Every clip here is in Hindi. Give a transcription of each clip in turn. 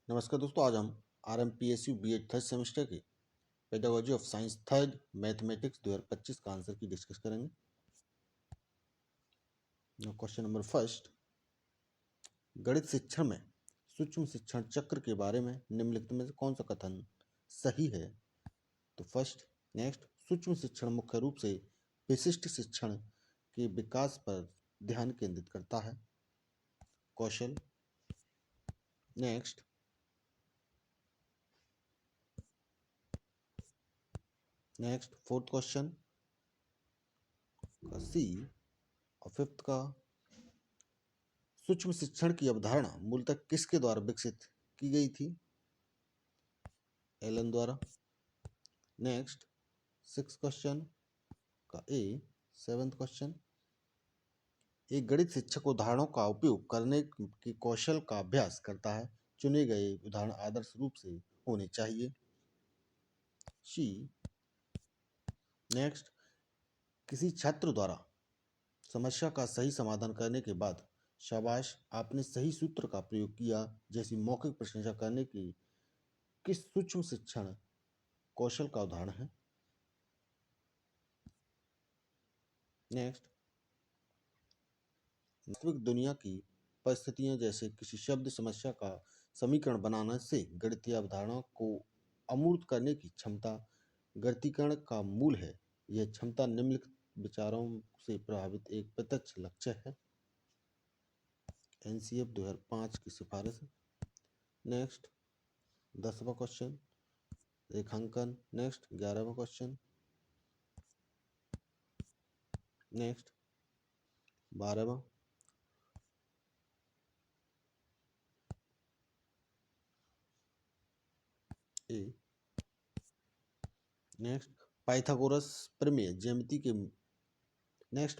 नमस्कार दोस्तों, आज हम RMPSU BEd थर्ड सेमेस्टर के pedagogy of science third mathematics 2025 का आंसर की डिस्कस करेंगे। क्वेश्चन नंबर फर्स्ट, गणित शिक्षण में सूक्ष्म शिक्षण चक्र के बारे में निम्नलिखित में से कौन सा कथन सही है? तो फर्स्ट, नेक्स्ट, सूक्ष्म शिक्षण मुख्य रूप से विशिष्ट शिक्षण के विकास पर ध्यान केंद्रित करता है। कौशल। नेक्स्ट फोर्थ क्वेश्चन का सी और फिफ्थ का, सूक्ष्म शिक्षण की अवधारणा मूलतः किसके द्वारा विकसित की गई थी? एलन द्वारा। नेक्स्ट सिक्स क्वेश्चन का ए, सेवेंथ क्वेश्चन, एक गणित शिक्षक उदाहरणों का उपयोग करने के कौशल का अभ्यास करता है। चुने गए उदाहरण आदर्श रूप से होने चाहिए। सी। नेक्स्ट, किसी छात्र द्वारा समस्या का सही समाधान करने के बाद शाबाश, आपने सही सूत्र का प्रयोग किया जैसी मौखिक प्रशंसा करने की किस सूक्ष्म शिक्षण कौशल का उदाहरण है? नेक्स्ट, वास्तविक दुनिया की परिस्थितियों जैसे किसी शब्द समस्या का समीकरण बनाने से गणितीय अवधारणा को अमूर्त करने की क्षमता गणितीकरण का मूल है। यह क्षमता निम्नलिखित विचारों से प्रभावित एक प्रत्यक्ष लक्ष्य है। NCF 2005 की सिफारिश। नेक्स्ट 10वां क्वेश्चन, रेखांकन। नेक्स्ट 11वां क्वेश्चन। नेक्स्ट 12वां। ए। नेक्स्ट पाइथागोरस प्रमेय ज्यामिति के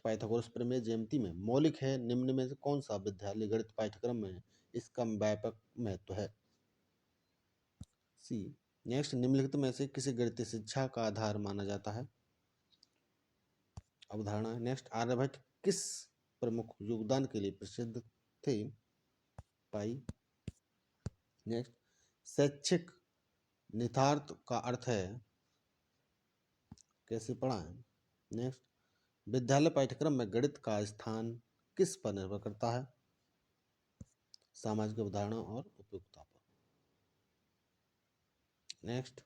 पाइथागोरस प्रमेय ज्यामिति में मौलिक है। निम्न में से कौन सा विद्यालय गणित पाठ्यक्रम में इसका व्यापक महत्व है? सी। नेक्स्ट, निम्नलिखित में से किसी गणितीय शिक्षा का आधार माना जाता है? अवधारणा। नेक्स्ट, आर्यभट्ट किस प्रमुख योगदान के लिए प्रसिद्ध थे? पाई। नेक्स्ट, शैक्षिक निहितार्थ का अर्थ है, कैसे पढ़ा है? नेक्स्ट, विद्यालय पाठ्यक्रम में गणित का स्थान किस पर निर्भर करता है? सामाजिक अवधारणा और उपयुक्तता पर। नेक्स्ट,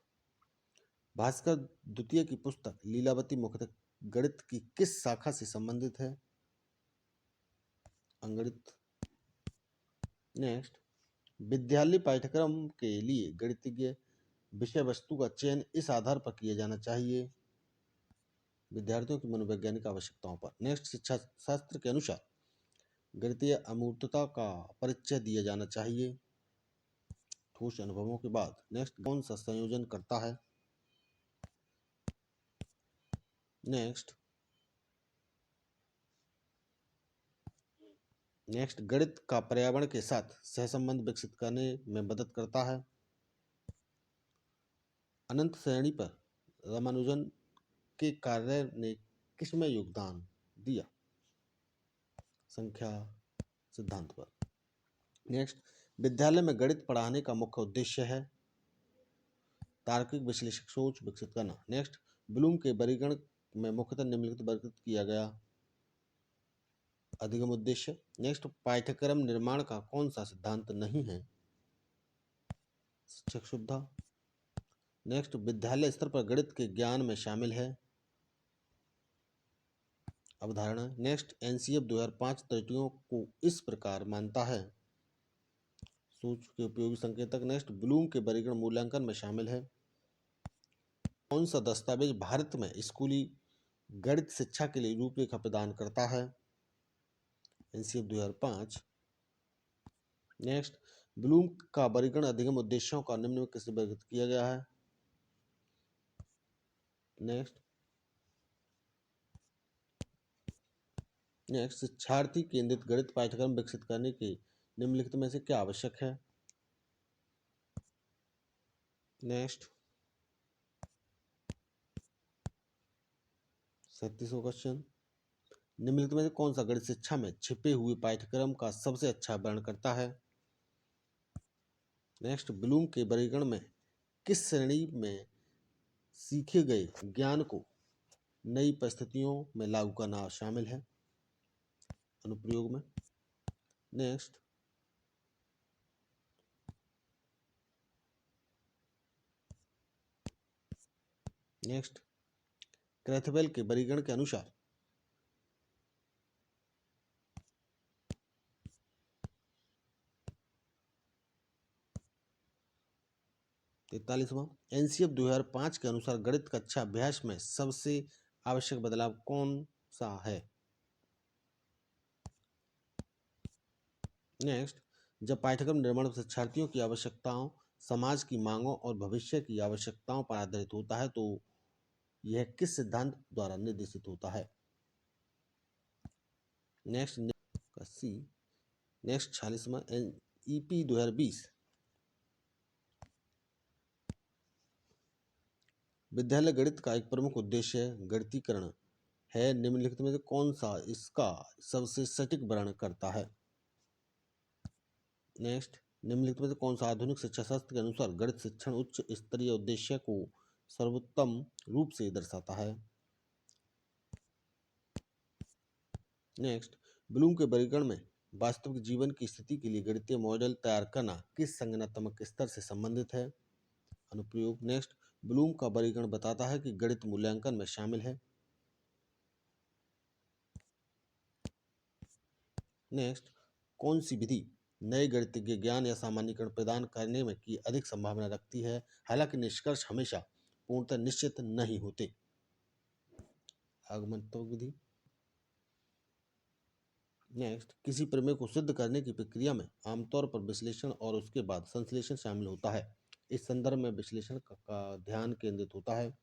भास्कर द्वितीय की पुस्तक लीलावती मुख्यतः गणित की किस शाखा से संबंधित है? अंगणित। नेक्स्ट, विद्यालय पाठ्यक्रम के लिए गणितीय विषय वस्तु का चयन इस आधार पर किया जाना चाहिए, विद्यार्थियों की मनोवैज्ञानिक आवश्यकताओं पर। नेक्स्ट, शिक्षा शास्त्र के अनुसार गणितीय अमूर्तता का परिचय दिया जाना चाहिए, ठोस अनुभवों के बाद। नेक्स्ट, कौन सा संयोजन करता है? नेक्स्ट, गणित का पर्यावरण के साथ सहसंबंध विकसित करने में मदद करता है। अनंत श्रेणी पर रामानुजन के कार्य ने किसमें योगदान दिया? संख्या सिद्धांत पर। नेक्स्ट, विद्यालय में गणित पढ़ाने का मुख्य उद्देश्य है तार्किक विश्लेषक सोच विकसित करना। नेक्स्ट, ब्लूम के वर्गीकरण में मुख्यतः निम्नलिखित वर्गीकृत किया गया अधिगम उद्देश्य। नेक्स्ट, पाठ्यक्रम निर्माण का कौन सा सिद्धांत नहीं है? शिक्षक सुविधा। नेक्स्ट, विद्यालय स्तर पर गणित के ज्ञान में शामिल है अवधारणा। नेक्स्ट, NCF 2005 त्रुटियों को इस प्रकार मानता है सोच के उपयोगी संकेतक। नेक्स्ट, ब्लूम के वर्गीकरण मूल्यांकन में शामिल है। कौन सा दस्तावेज भारत में स्कूली गणित शिक्षा के लिए रूपरेखा प्रदान करता है? NCF 2005। नेक्स्ट, ब्लूम का वर्गीकरण अधिगम उद्देश्यों का निम्न में किससे वर्गीकृत किया गया है? नेक्स्ट, शिक्षार्थी केंद्रित गणित पाठ्यक्रम विकसित करने के निम्नलिखित में से क्या आवश्यक है? नेक्स्ट 37वां क्वेश्चन, निम्नलिखित में से कौन सा गणित शिक्षा में छिपे हुए पाठ्यक्रम का सबसे अच्छा वर्णन करता है? नेक्स्ट, ब्लूम के वर्गीकरण में किस श्रेणी में सीखे गए ज्ञान को नई परिस्थितियों में लागू करना शामिल है? अनुप्रयोग में। नेक्स्ट, क्रैथवेल के वर्गीकरण के अनुसार 43वां, एनसीएफ 2005 के अनुसार गणित कक्षा अभ्यास में सबसे आवश्यक बदलाव कौन सा है? नेक्स्ट, जब पाठ्यक्रम निर्माण शिक्षार्थियों की आवश्यकताओं, समाज की मांगों और भविष्य की आवश्यकताओं पर आधारित होता है तो यह किस सिद्धांत द्वारा निर्देशित होता है? नेक्स्ट, सी। नेक्स्ट, 46वां, ईपी 2020 विद्यालय गणित का एक प्रमुख उद्देश्य गणितीकरण है। निम्नलिखित में से कौन सा इसका सबसे सटीक वर्णन करता है? नेक्स्ट, निम्नलिखित में से कौन सा आधुनिक शिक्षा शास्त्र के अनुसार गणित शिक्षण उच्च स्तरीय उद्देश्य को सर्वोत्तम रूप से दर्शाता है? नेक्स्ट, ब्लूम के वर्गीकरण में वास्तविक जीवन की स्थिति के लिए गणितीय मॉडल तैयार करना किस संज्ञानात्मक स्तर से संबंधित है? अनुप्रयोग। नेक्स्ट, ब्लूम का वर्गीकरण बताता है कि गणित मूल्यांकन में शामिल है। नेक्स्ट, कौन सी विधि नए गणितीय ज्ञान या सामान्यीकरण प्रदान करने में की अधिक संभावना रखती है, हालांकि निष्कर्ष हमेशा पूर्णतः निश्चित नहीं होते? आगमनात्मक विधि। नेक्स्ट, किसी प्रमेय को सिद्ध करने की प्रक्रिया में आमतौर पर विश्लेषण और उसके बाद संश्लेषण शामिल होता है। इस संदर्भ में विश्लेषण का ध्यान केंद्रित होता है।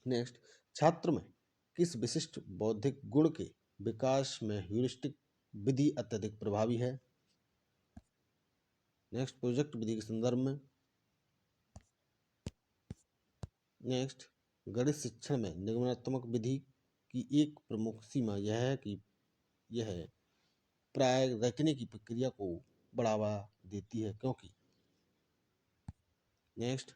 नेक्स्ट, छात्र में किस विशिष्ट बौद्धिक गुण के विकास में ह्यूरिस्टिक विधि अत्यधिक प्रभावी है? नेक्स्ट, प्रोजेक्ट विधि के संदर्भ में। नेक्स्ट, गणित शिक्षण में निगमनात्मक विधि की एक प्रमुख सीमा यह है कि यह प्राय रचने की प्रक्रिया को बढ़ावा देती है, क्योंकि नेक्स्ट,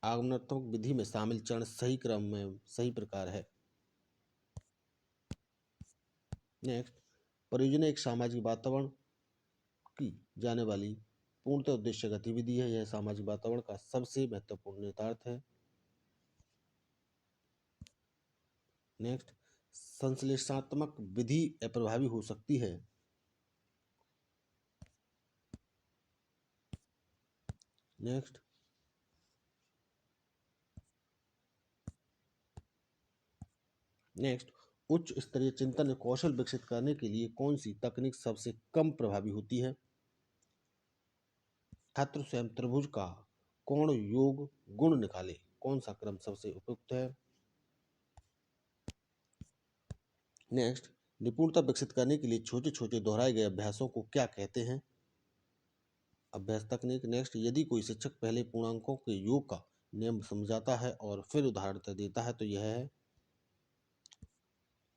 आगमनात्मक विधि में शामिल चरण सही क्रम में सही प्रकार है। नेक्स्ट, परियोजना एक सामाजिक वातावरण की जाने वाली पूर्णतः उद्देश्य गतिविधि है। यह सामाजिक वातावरण का सबसे महत्वपूर्ण निहितार्थ है। नेक्स्ट, संश्लेषणात्मक विधि अप्रभावी हो सकती है। नेक्स्ट, उच्च स्तरीय चिंतन कौशल विकसित करने के लिए कौन सी तकनीक सबसे कम प्रभावी होती है? छात्र स्वयं त्रिभुज का कोण योग गुण निकाले, कौन सा क्रम सबसे उपयुक्त है? नेक्स्ट, निपुणता विकसित करने के लिए छोटे छोटे दोहराए गए अभ्यासों को क्या कहते हैं? अभ्यास तकनीक। नेक्स्ट, यदि कोई शिक्षक पहले पूर्णांकों के योग का नियम समझाता है और फिर उदाहरण देता है तो यह है।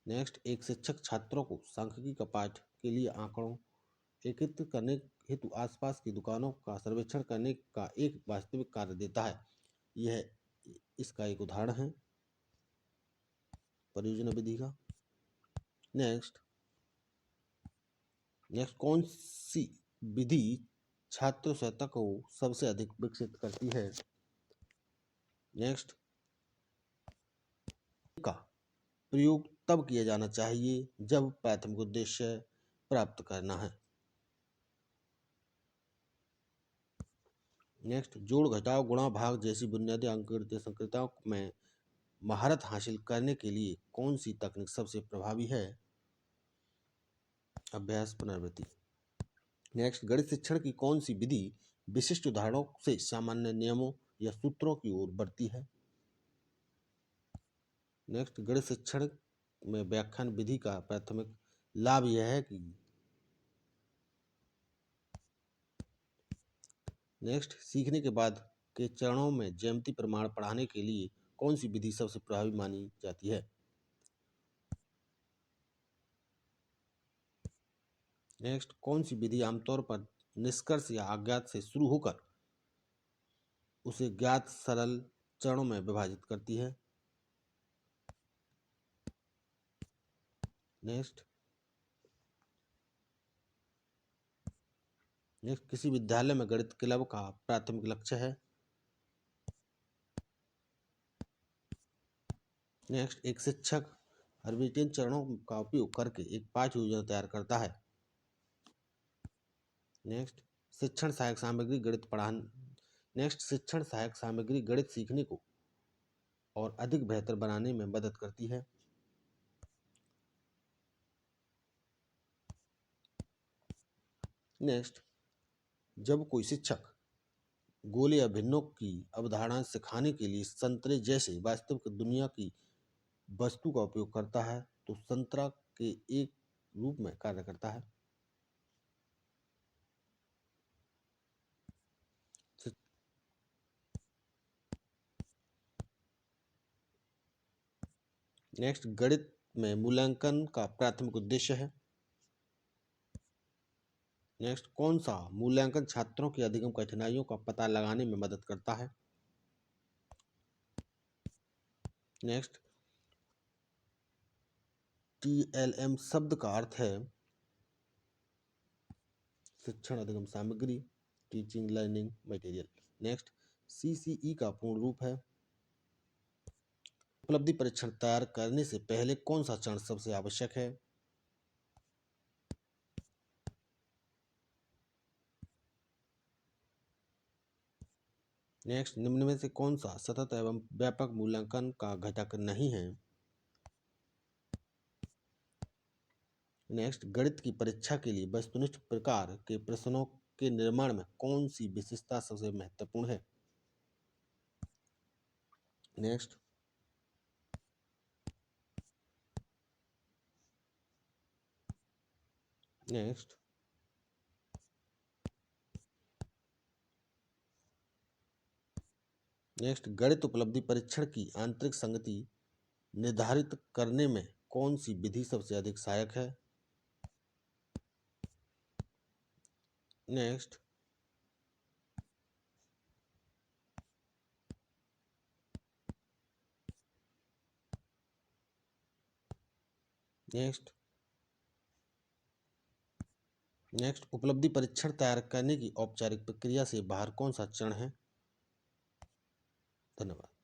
नेक्स्ट, एक शिक्षक छात्रों को सांख्यिकी का पाठ के लिए आंकड़ों एकत्रित करने हेतु आसपास की दुकानों का सर्वेक्षण करने का एक वास्तविक कार्य देता है। यह इसका एक उदाहरण है परियोजना विधि का। नेक्स्ट, कौन सी विधि छात्र सहायता को सबसे अधिक विकसित करती है? नेक्स्ट, का प्रयोग तब किया जाना चाहिए जब प्राथमिक उद्देश्य प्राप्त करना है। नेक्स्ट, जोड़ घटाव गुणा भाग जैसी बुनियादी अंकगणितीय संक्रियाओं में महारत हासिल करने के लिए कौन सी तकनीक सबसे प्रभावी है? अभ्यास पुनरावृत्ति। नेक्स्ट, गणित शिक्षण की कौन सी विधि विशिष्ट उदाहरणों से सामान्य नियमों या सूत्रों की ओर बढ़ती है? नेक्स्ट, गणित शिक्षण में व्याख्यान विधि का प्राथमिक लाभ यह है कि नेक्स्ट, सीखने के बाद के चरणों में ज्यामिति प्रमाण पढ़ाने के लिए कौन सी विधि सबसे प्रभावी मानी जाती है? नेक्स्ट, कौन सी विधि आमतौर पर निष्कर्ष या अज्ञात से शुरू होकर उसे ज्ञात सरल चरणों में विभाजित करती है। नेक्स्ट किसी विद्यालय में गणित क्लब का प्राथमिक लक्ष्य है। नेक्स्ट एक शिक्षक हर्बेटियन चरणों का उपयोग करके एक पाठ्य योजना तैयार करता है। नेक्स्ट शिक्षण सहायक सामग्री गणित सीखने को और अधिक बेहतर बनाने में मदद करती है। नेक्स्ट जब कोई शिक्षक गोले या भिन्नों की अवधारणा सिखाने के लिए संतरे जैसे वास्तविक दुनिया की वस्तु का उपयोग करता है तो संतरा के एक रूप में कार्य करता है। नेक्स्ट गणित में मूल्यांकन का प्राथमिक उद्देश्य है। नेक्स्ट कौन सा मूल्यांकन छात्रों की अधिगम कठिनाइयों का पता लगाने में मदद करता है। नेक्स्ट TLM शब्द का अर्थ है शिक्षण अधिगम सामग्री, teaching learning material. Next CCE का पूर्ण रूप है। उपलब्धि परीक्षण तैयार करने से पहले कौन सा चरण सबसे आवश्यक है। नेक्स्ट निम्न में से कौन सा सतत एवं व्यापक मूल्यांकन का घटक नहीं है। नेक्स्ट गणित की परीक्षा के लिए वस्तुनिष्ठ प्रकार के प्रश्नों के निर्माण में कौन सी विशेषता सबसे महत्वपूर्ण है। नेक्स्ट नेक्स्ट नेक्स्ट गणित उपलब्धि परीक्षण की आंतरिक संगति निर्धारित करने में कौन सी विधि सबसे अधिक सहायक है। नेक्स्ट नेक्स्ट नेक्स्ट उपलब्धि परीक्षण तैयार करने की औपचारिक प्रक्रिया से बाहर कौन सा चरण है। धन्यवाद।